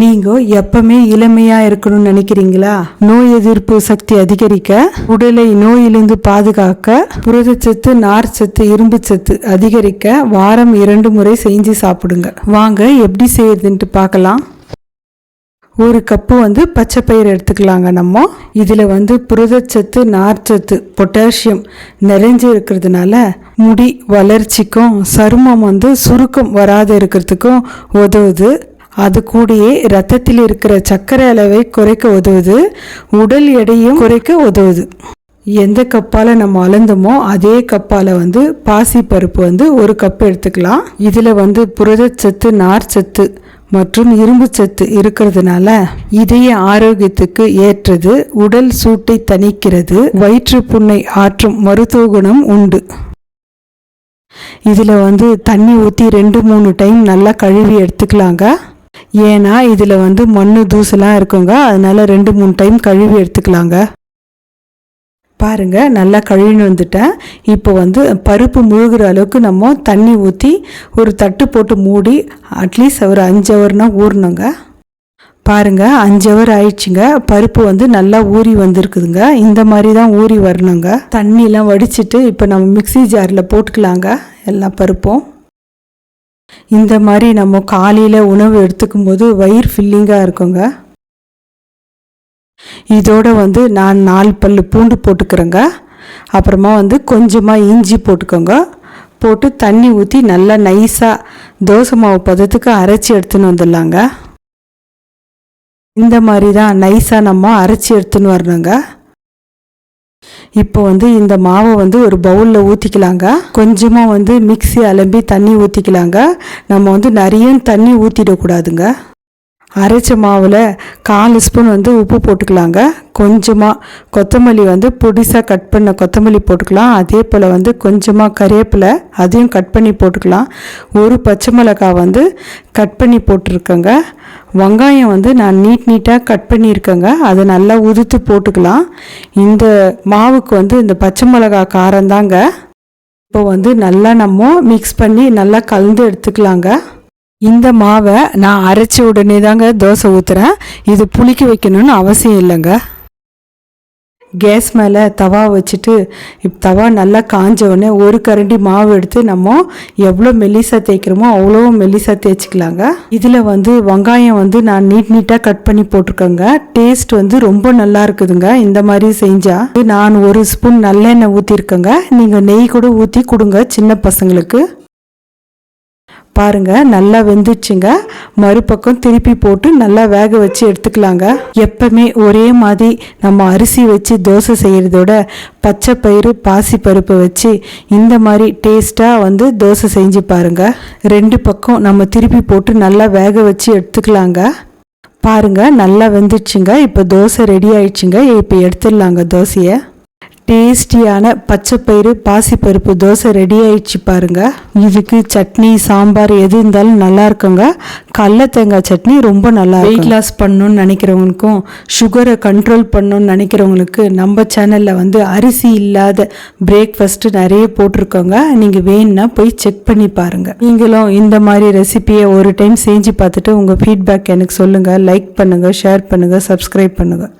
நீங்கள் எப்பவுமே இளமையாக இருக்கணும்னு நினைக்கிறீங்களா? நோய் எதிர்ப்பு சக்தி அதிகரிக்க, உடலை நோயிலிருந்து பாதுகாக்க, புரதச்சத்து, நார்ச்சத்து, இரும்பு சத்து அதிகரிக்க வாரம் 2 முறை செஞ்சு சாப்பிடுங்க. வாங்க எப்படி செய்யறதுன்ட்டு பார்க்கலாம். 1 கப்பு பச்சை பயிர் எடுத்துக்கலாங்க. நம்ம இதில் புரதச்சத்து, நார்ச்சத்து, பொட்டாசியம் நிறைஞ்சு இருக்கிறதுனால முடி வளர்ச்சிக்கும் சருமம் சுருக்கம் வராத இருக்கிறதுக்கும் உதவுது. அது கூடயே ரத்தத்தில் இருக்கிற சர்க்கரை அளவை குறைக்க உதவுது, உடல் எடையும் குறைக்க உதவுது. எந்த கப்பால் நம்ம அளந்தோமோ அதே கப்பால் பாசி பருப்பு 1 கப் எடுத்துக்கலாம். இதில் புரதச்சத்து, நார்ச்சத்து மற்றும் இரும்பு சத்து இருக்கிறதுனால இதய ஆரோக்கியத்துக்கு ஏற்றது, உடல் சூட்டை தணிக்கிறது, வயிற்று புண்ணை ஆற்றும் மருத்துவ குணம் உண்டு. இதில் தண்ணி ஊற்றி 2-3 டைம் நல்லா கழுவி எடுத்துக்கலாங்க. ஏன்னா இதில் மண் தூசெல்லாம் இருக்குங்க, அதனால 2-3 டைம் கழுவி எடுத்துக்கலாங்க. பாருங்க, நல்லா கழுவின்னு வந்துட்டேன். இப்போ பருப்பு முழுகிற அளவுக்கு நம்ம தண்ணி ஊற்றி ஒரு தட்டு போட்டு மூடி அட்லீஸ்ட் ஒரு 5 ஹவர்னா ஊறணுங்க. பாருங்க, 5 ஹவர் ஆயிடுச்சுங்க. பருப்பு நல்லா ஊறி வந்திருக்குதுங்க. இந்த மாதிரி தான் ஊறி வரணுங்க. தண்ணியெலாம் வடிச்சிட்டு இப்போ நம்ம மிக்ஸி ஜாரில் போட்டுக்கலாங்க எல்லா பருப்பும். இந்த மாதிரி நம்ம காலையில் உணவு எடுத்துக்கும் போது வயிறு ஃபில்லிங்காக இருக்குங்க. இதோட நான் 4 பல்லு பூண்டு போட்டுக்கிறேங்க. அப்புறமா கொஞ்சமாக இஞ்சி போட்டுக்கோங்க. போட்டு தண்ணி ஊற்றி நல்லா நைஸாக தோசை மாவு பதத்துக்கு அரைச்சி எடுத்துன்னு வந்துடலாங்க. இந்த மாதிரி தான் நைஸாக நம்ம அரைச்சி எடுத்துன்னு வரணுங்க. இப்போ இந்த மாவை ஒரு பவுலில் ஊற்றிக்கலாங்க. கொஞ்சமாக மிக்ஸி அலம்பி தண்ணி ஊற்றிக்கலாங்க. நம்ம நிறைய தண்ணி ஊற்றிடக்கூடாதுங்க. அரைச்ச மாவில் 1/4 ஸ்பூன் உப்பு போட்டுக்கலாங்க. கொஞ்சமாக கொத்தமல்லி பொடிசாக கட் பண்ண கொத்தமல்லி போட்டுக்கலாம். அதே போல் கொஞ்சமாக கறிவேப்பிலை அதையும் கட் பண்ணி போட்டுக்கலாம். 1 பச்சை மிளகாய் கட் பண்ணி போட்டிருக்கேங்க. வெங்காயம் நான் நீட்டாக கட் பண்ணியிருக்கேங்க. அதை நல்லா உதுத்து போட்டுக்கலாம். இந்த மாவுக்கு இந்த பச்சை மிளகாய் காரம் தாங்க. இப்போ நல்லா நம்ம மிக்ஸ் பண்ணி நல்லா கலந்து எடுத்துக்கலாங்க. இந்த மாவை நான் அரைச்சி உடனே தாங்க தோசை ஊற்றுறேன். இது புளிக்க வைக்கணும்னு அவசியம் இல்லைங்க. கேஸ் மேலே தவா வச்சுட்டு தவா நல்லா காஞ்ச உடனே 1 கரண்டி மாவு எடுத்து நம்ம எவ்வளோ மெல்லிசா தேய்க்கிறோமோ அவ்வளோ மெல்லிசா தேய்ச்சிக்கலாங்க. இதில் வெங்காயம் நான் நீட்டாக கட் பண்ணி போட்டிருக்கேங்க. டேஸ்ட் ரொம்ப நல்லா இருக்குதுங்க. இந்த மாதிரி செஞ்சால் நான் 1 ஸ்பூன் நல்லெண்ணெய் ஊற்றிருக்கேங்க. நீங்கள் நெய் கூட ஊற்றி கொடுங்க சின்ன பசங்களுக்கு. பாருங்க, நல்லா வெந்துச்சுங்க. மறுபக்கம் திருப்பி போட்டு நல்லா வேக வச்சு எடுத்துக்கலாங்க. எப்பவுமே ஒரே மாதிரி நம்ம அரிசி வச்சு தோசை செய்கிறதோட பச்சை பயிறு, பாசி பருப்பை வச்சு இந்த மாதிரி டேஸ்ட்டாக தோசை செஞ்சு பாருங்க. 2 பக்கம் நம்ம திருப்பி போட்டு நல்லா வேக வச்சு எடுத்துக்கலாங்க. பாருங்க, நல்லா வெந்துச்சுங்க. இப்போ தோசை ரெடி ஆயிடுச்சுங்க. இப்போ எடுத்துடலாங்க தோசையை. டேஸ்டியான பச்சை பயிறு, பாசிப்பருப்பு தோசை ரெடி ஆயிடுச்சு பாருங்க. இதுக்கு சட்னி, சாம்பார் எது இருந்தாலும் நல்லா இருக்குங்க. கடலை தேங்காய் சட்னி ரொம்ப நல்லா. வெயிட் லாஸ் பண்ணணும்னு நினைக்கிறவங்களுக்கும் சுகரை கண்ட்ரோல் பண்ணணும்னு நினைக்கிறவங்களுக்கு நம்ம சேனலில் அரிசி இல்லாத பிரேக்ஃபாஸ்ட் நிறைய போட்டிருக்கோங்க. நீங்கள் வேணும்னா போய் செக் பண்ணி பாருங்கள். நீங்களும் இந்த மாதிரி ரெசிபியை ஒரு டைம் செஞ்சு பார்த்துட்டு உங்கள் ஃபீட்பேக் எனக்கு சொல்லுங்கள். லைக் பண்ணுங்கள், ஷேர் பண்ணுங்கள், சப்ஸ்கிரைப் பண்ணுங்கள்.